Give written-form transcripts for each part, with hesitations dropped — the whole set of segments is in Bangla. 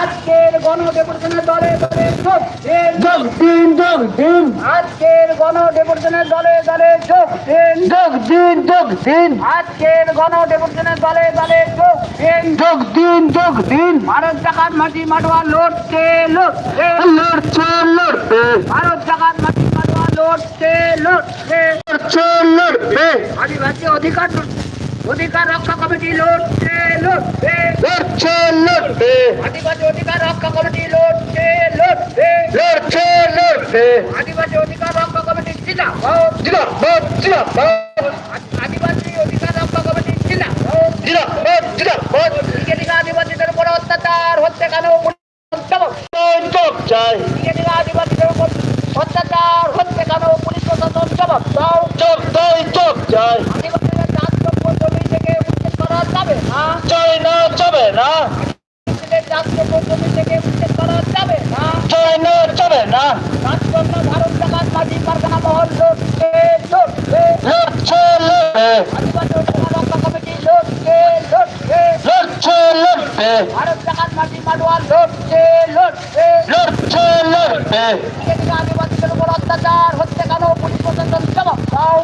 আজকের গণডেপুটেশনের দলে দলে যোগ দিন আজকের গণডেপুটেশনের দলে দলে যোগ দিন আজকের গণডেপুটেশনের দলে দলে যোগ দিন ভারত জাকাত মাটি মাটোয়া লড়ছে ভারত জাকাত মাটি মাটোয়া লড়ছে আদিবাসী অধিকার রক্ষা কমিটি লড়ছে আদিবাসী অধিকার রক্ষা কমিটি লড়ছে আদিবাসী অধিকার রক্ষা কমিটি আদিবাসী অধিকার রক্ষা কমিটি আদিবাসীদের উপর অত্যাচার হচ্ছে কেন? আদিবাসীদের উপর অত্যাচার হচ্ছে কেন? পুলিশ প্রশাসন জবাব দাও। আদিবাসীদের জাতসম্য জমি থেকে উচ্ছেদ করা যাবে না। জাতসম্য জমি থেকে উচ্ছেদ করা যাবে না। রাজকন্য ভারত জাকাত মাটি কারখানা মহল লড়ছে আদিবাসী অধিকার রক্ষা কমিটি লড়ছে ভারত জাকাত মাটি মাটোয়া লড়ছে আদিবাসীদের উপর অত্যাচার হচ্ছে কেন? পুলিশ প্রশাসন জবাব দাও।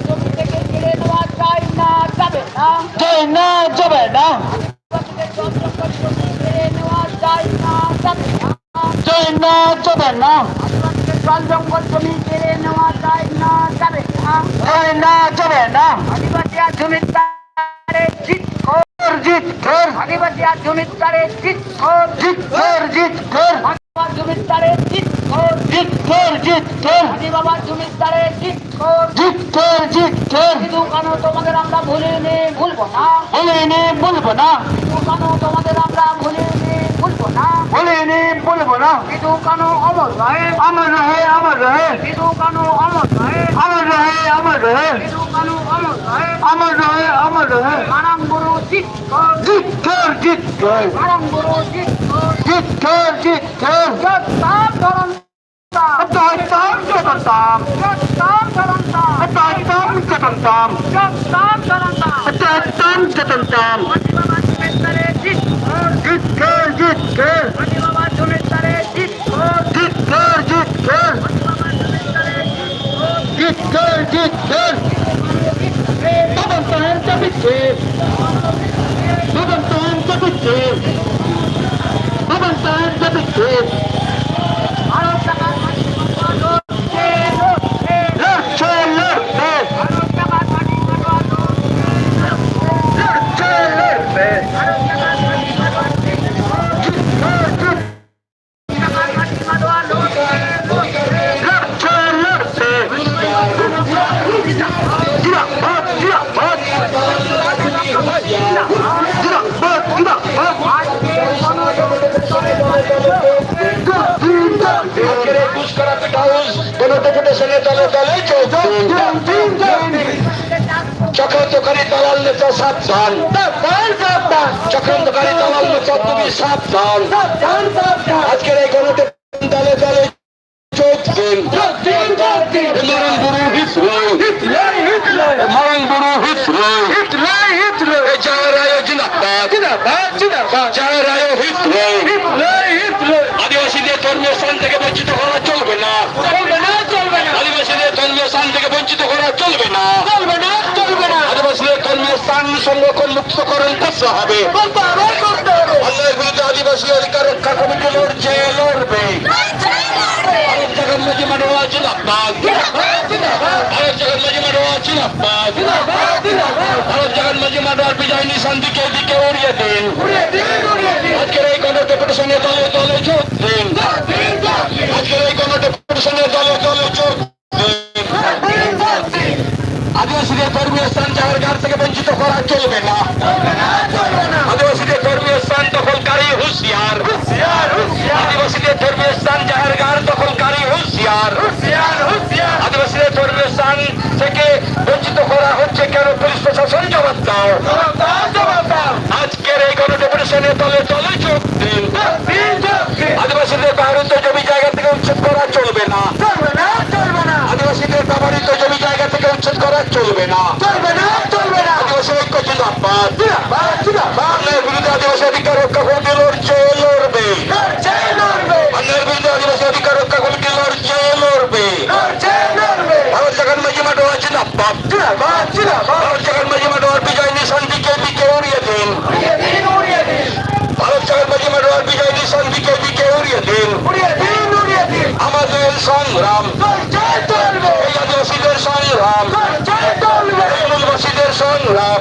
জমি থেকে কেড়ে নেওয়া যায় না যাবে না জল জঙ্গল জমি কেড়ে নেওয়া যায় না যাবে না আদিবাসী আর জমিদারে জিত আদিবাসী আর জমিদারে জিত জমিদারে জিত বাবার জমিদারে জিত কিন্তু কেন তোমাদের আমরা ভুলবো না তোমাদের আমরা ভুলিনি ভুলবো না কিন্তু কেন অমর রহে কিন্তু কেন অমর রহে মারাম গুরু জিত মারাম গুরু জিত চক্রান্তকারী দালাল নেতা সাবধান চক্রান্তকারী দালাল নেতা তুমি সাবধান আজকের এই গণতন্ত্র দলে দলে যোগ দিন আদিবাসীদের ধর্মীয় স্থান থেকে বঞ্চিত করা চলবে না আদিবাসীদের ধর্মীয় স্থান থেকে বঞ্চিত করা চলবে না আদিবাসীদের ধর্মীয় স্থান সংরক্ষণ মুক্তকরণ করতে হবে অন্যায়ের বিরুদ্ধে আদিবাসী অধিকার রক্ষা কমিটি লড়বে বিজয় নিশান দিকে দিকে উড়িয়ে দিন আজকের এই গণডেপুটেশনের দলে দলে যোগ দিন আজকের এই গণডেপুটেশনের দলে দলে যোগ দিন আদিবাসীদের ধর্মীয় স্থান জায়গার থেকে বঞ্চিত করা চলবে না আদিবাসীদের ধর্মীয় স্থান দখলকারী হুঁশিয়ার আদিবাসীদের ধর্মীয় স্থান জায়গার দখলকারী হুঁশিয়ার আদিবাসীদের ধর্মীয় স্থান থেকে বঞ্চিত করা হচ্ছে কেন? পুলিশ প্রশাসন জবাব দাও। আজকের এই গণডেপুটেশনের দলে দলে যোগ দিন আদিবাসীদের বাইরে জমি জায়গা থেকে উচ্ছেদ করা চলবে না সংগ্রাম এই আদিবাসীদের সংগ্রাম এই মূলবাসীদের সংগ্রাম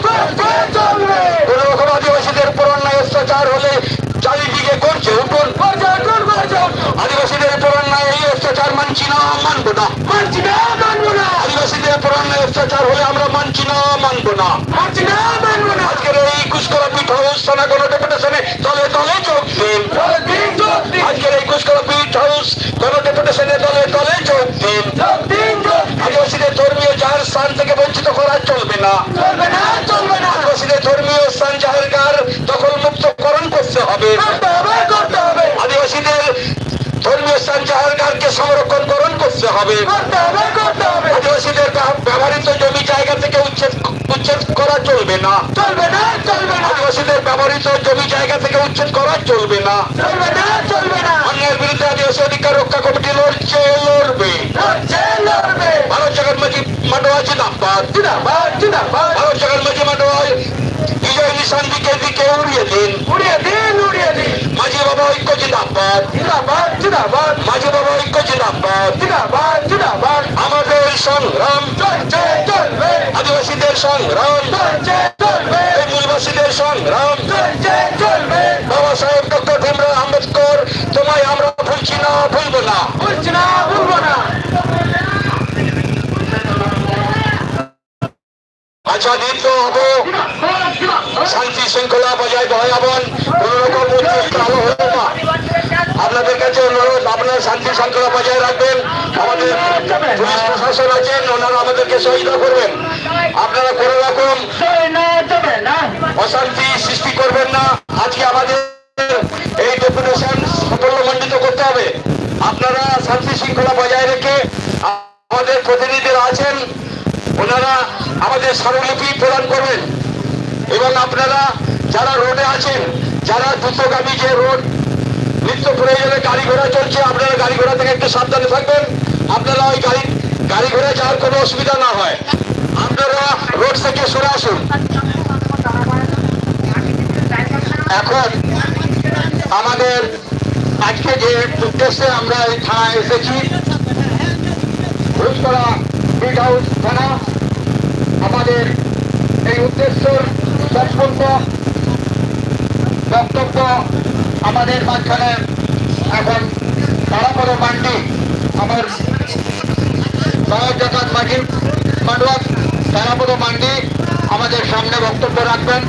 কোন রকম আদিবাসীদের উপর অন্যায় অত্যাচার হলে চারিদিকে করছে উপর আদিবাসীদের উপর অন্যায় এই অত্যাচার মানছি না মানবো না আদিবাসীদের উপর অন্যায় অত্যাচার হলে আমরা মানছি না মানবো না আজকের এই কুশকরা পিঠ হাউস থানা কোনো ডেপুটেশনে দলে দলে যোগ দিন আজকের এই কুশকরা পিঠ হাউস কোনো ডেপুটেশনে দলে দলে যোগ দিন আদিবাসীদের ধর্মীয় জাহার স্থান থেকে বঞ্চিত করা চলবে না আদিবাসীদের ধর্মীয় স্থান জাহেরগার দখল মুক্তকরণ করতে হবে আদিবাসীদের ধর্মীয় স্থান জাহেরগারকে সংরক্ষণকরণ করতে হবে আদিবাসীদের ব্যবহৃত জমি জায়গা থেকে উচ্ছেদ করা চলবে না আদিবাসীদের ব্যবহৃত জমি জায়গা থেকে উচ্ছেদ করা চলবে না অন্যায়ের বিরুদ্ধে আদিবাসী অধিকার রক্ষা কমিটি লড়বে ভারত জগৎ মাঝি মাডোয়া জিন্দাবাদ ভারত জগৎ মাঝি মাডোয়া বিজয় নিশান দিকে উড়িয়ে দিন মাঝি বাবা ঐক্য জিন্দাবাদ মাঝি বাবা ঐক্য জিন্দাবাদ আমাদের সংগ্রাম আদিবাসীদের সংগ্রাম এই মূলবাসীদের সংগ্রাম বাবা সাহেব ডক্টর ভীমরাও আম্বেদকর তোমায় আমরা ভুলছি না ভুলবো না আচ্ছাদিত হব শান্তি শৃঙ্খলা বজায় দয়াবন কোন রকম ভালো হলো না আপনাদের কাছে অনুরোধ আপনারা শান্তি শৃঙ্খলা বজায় রাখবেন আমাদের পুলিশ প্রশাসন আছেন ওনারা আমাদেরকে সহযোগিতা করবেন আপনারা কোনো রকম অশান্তি সৃষ্টি করবেন না আজকে আমাদের এই ডেপুটেশন সাফল্যমণ্ডিত করতে হবে আপনারা শান্তি শৃঙ্খলা বজায় রেখে আমাদের প্রতিনিধিরা আছেন ওনারা আমাদের স্মারকলিপি প্রদান করবেন এবং আপনারা যারা রোডে আছেন যারা দ্রুতগামী যে রোড নিত্য প্রয়োজনে গাড়ি ঘোড়া চলছে আপনারা গাড়ি ঘোড়া থেকে একটু সাবধানে থাকবেন আপনারা ওই গাড়ি ঘোড়া যাওয়ার কোনো অসুবিধা না হয় আপনারা রোড থেকে সরে আসুন এখন আমাদের আজকে যে উদ্দেশ্যে আমরা এই থানায় এসেছি ঘুষকরা পিট হাউস থানা আমাদের এই উদ্দেশ্য সম্পূর্ণ বক্তব্য আমাদের মাঝখানে এখন তারাপদ মান্ডি আমার ভারত জগৎ মাঝি মাডোয়া তারাপদ মান্ডি আমাদের সামনে বক্তব্য রাখবেন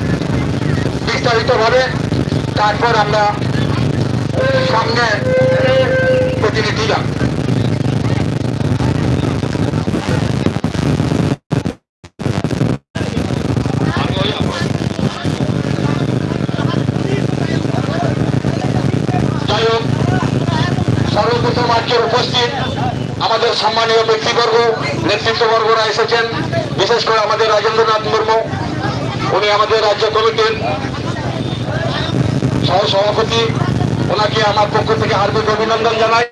বিস্তারিতভাবে তারপর আমরা সামনে প্রতিনিধিরা সর্বপ্রথম আজকের উপস্থিত আমাদের সম্মানীয় ব্যক্তিবর্গ নেতৃত্ববর্গরা এসেছেন বিশেষ করে আমাদের রাজেন্দ্রনাথ মুর্মু উনি আমাদের রাজ্য কমিটির সহসভাপতি ওনাকে আমার পক্ষ থেকে হার্দিক অভিনন্দন জানাই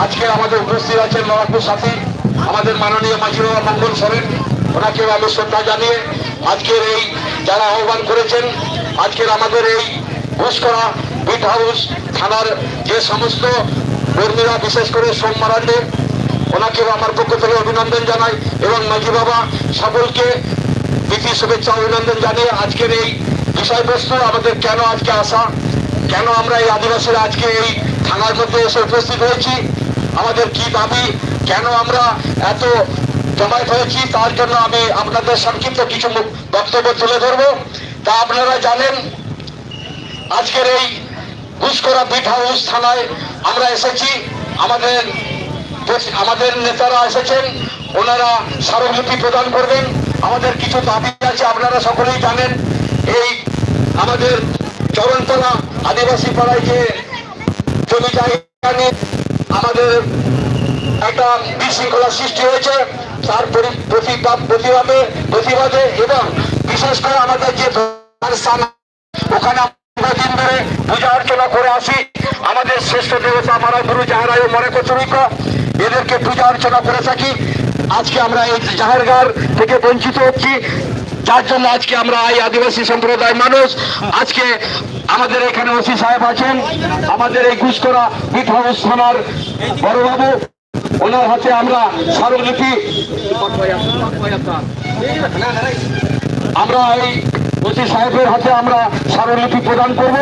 আজকে আমাদের উপস্থিত আছেন নবাবপুর সাথী আমাদের মাননীয় মাঝি বাবা মঙ্গল সরেন ওনাকেও আমি শ্রদ্ধা জানিয়ে আজকের এই যারা আহ্বান করেছেন আজকের আমাদের এই ঘুষকরা পিট হাউস থানার যে সমস্ত কর্মীরা বিশেষ করে সোম মারান্ডে ওনাকেও আমার পক্ষ থেকে অভিনন্দন জানাই এবং মাঝি বাবা সকলকে প্রীতি শুভেচ্ছা অভিনন্দন জানিয়ে আজকের এই বিষয়বস্তু আমাদের কেন আজকে আসা কেন আমরা এই আদিবাসীরা আজকে এই থানার মধ্যে এসে উপস্থিত হয়েছি আমাদের কি দাবি কেন আমরা এত জমায়েত হয়েছি তার জন্য আমি আপনাদের সংক্ষিপ্ত কিছু বক্তব্য তুলে ধরবো তা আপনারা জানেন আজকের এই ঘুষকরা পিট হাউস থানায় আমরা এসেছি আমাদের নেতারা এসেছেন ওনারা স্মারকলিপি প্রদান করবেন আমাদের কিছু দাবি আছে আপনারা সকলেই জানেন এই আমাদের চরণতলা আদিবাসী পাড়ায় যে জমি জায়গা নিয়ে আমাদের একটা বিশৃঙ্খলা সৃষ্টি হয়েছে তার প্রতিবাদে এবং বিশেষ করে আমাদের যে স্থান ওখানে দিন ধরে পূজা অর্চনা করে আসি আমাদের শ্রেষ্ঠ দেবতা মারা গুরু জাহারায় মনে কচুরিক এদেরকে পূজা অর্চনা করে থাকি আজকে আমরা এই জাহেরগার থেকে বঞ্চিত হচ্ছি যার জন্য আজকে আমরা এই আদিবাসী সম্প্রদায় মানুষ আজকে আমাদের এখানে ওসি সাহেব আছেন, আমাদের এই ঘুষকরা বিট হাউস থানার বড়বাবু, ওনার হাতে আমরা স্মারকলিপি আমরা এই ওসি সাহেবের হাতে আমরা স্মারকলিপি প্রদান করব,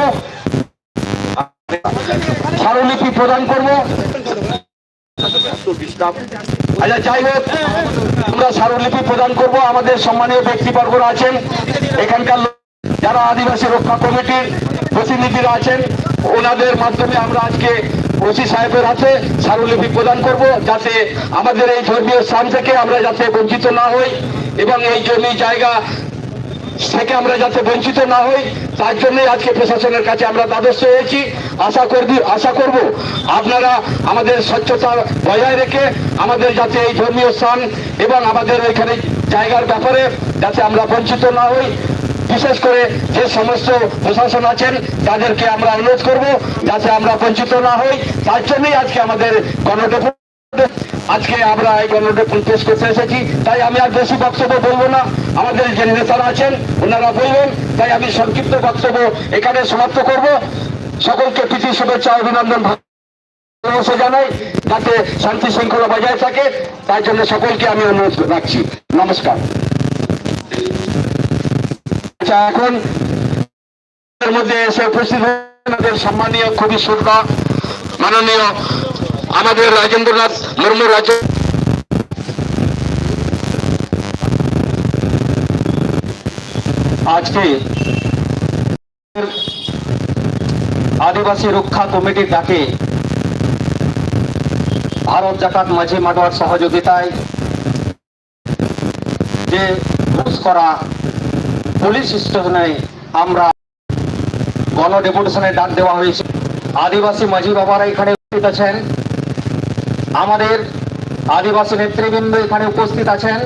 স্মারকলিপি প্রদান করব। আচ্ছা, যাই হোক, আমরা স্মারকলিপি প্রদান করব। আমাদের সম্মানীয় ব্যক্তিবর্গরা আছেন, এখানকার যারা আদিবাসী রক্ষা কমিটির প্রতিনিধিরা আছেন, ওনাদের মাধ্যমে আমরা আজকে ওসি সাহেবের হাতে স্মারকলিপি প্রদান করব, যাতে আমাদের এই ধর্মীয় স্থান থেকে আমরা যাতে বঞ্চিত না হই এবং এই জমি জায়গা থেকে আমরা যাতে বঞ্চিত না হই, তার জন্যই আজকে প্রশাসনের কাছে আমরা দ্বাদশ হয়েছি। আশা করব আপনারা আমাদের স্বচ্ছতা বজায় রেখে আমাদের যাতে এই ধর্মীয় স্থান এবং আমাদের এখানে জায়গার ব্যাপারে যাতে আমরা বঞ্চিত না হই, বিশেষ করে যে সমস্ত প্রশাসন আছেন তাদেরকে আমরা অনুরোধ করব যাতে আমরা বঞ্চিত না হই। তার জন্যই আজকে আমাদের গণডেপুটেশন, আজকে আমরা এই গণডেপুটেশন পেশ করতে এসেছি। তাই আমি আর বেশি বক্তব্য বলবো না, আমাদের যে নেতারা আছেন ওনারা বলবেন, তাই আমি সংক্ষিপ্ত বক্তব্য এখানে সমাপ্ত করব। সকলকে প্রীতি শুভেচ্ছা অভিনন্দন ভালোবাসা জানাই, যাতে শান্তি শৃঙ্খলা বজায় থাকে, তার জন্য সকলকে আমি অনুরোধ রাখছি। নমস্কার। এখন এর মধ্যে এসে উপস্থিত আমাদের সম্মানীয় খুবই শ্রদ্ধা মাননীয় আমাদের রাজেন্দ্রনাথ মুর্মু আজকে আদিবাসী রক্ষা কমিটির ডাকে ভারত জাকাত মাঝি মাডোয়ার সহযোগিতায় যে ঘুষকরা পুলিশ স্টেশনে আমরা গণডেপুটেশনের ডাক দেওয়া হয়েছে। আদিবাসী মাঝি বাবারা এখানে উপস্থিত আছেন, আমাদের আদিবাসী নেতৃবৃন্দ এখানে উপস্থিত আছেন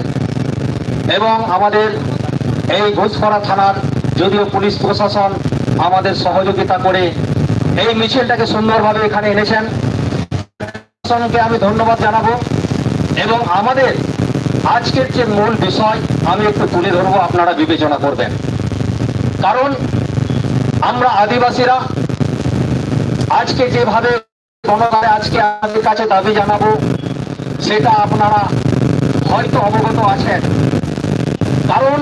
এবং আমাদের এই ঘুষকরা থানার যদিও পুলিশ প্রশাসন আমাদের সহযোগিতা করে এই মিছিলটাকে সুন্দরভাবে এখানে এনেছেন, প্রশাসনকে আমি ধন্যবাদ জানাবো। এবং আমাদের আজকের যে মূল বিষয় আমি একটু তুলে ধরবো, আপনারা বিবেচনা করবেন। কারণ আমরা আদিবাসীরা আজকে যেভাবে গণতান্ত্রে আজকে আমাদের কাছে দাবি জানাবো, সেটা আপনারা হয়তো অবগত আছেন। কারণ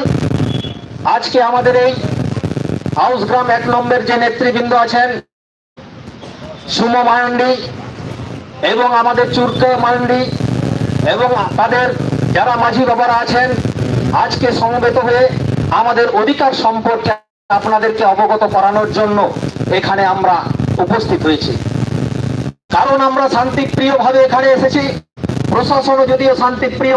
আজকে আমাদের এই হাউসগ্রাম 1 নম্বরের যে নেতৃবৃন্দ আছেন, সুমো মান্ডি এবং আমাদের চুরকে মান্ডি এবং তাদের যারা মাঝি বাবারা আছেন, আজকে সমবেত হয়ে আমাদের অধিকার সম্পর্কে আপনাদেরকে অবগত করানোর জন্য এখানে আমরা উপস্থিত হয়েছি। কারণ আমরা শান্তিপ্রিয় ভাবে এখানে এসেছি, প্রশাসনও যদিও শান্তিপ্রিয়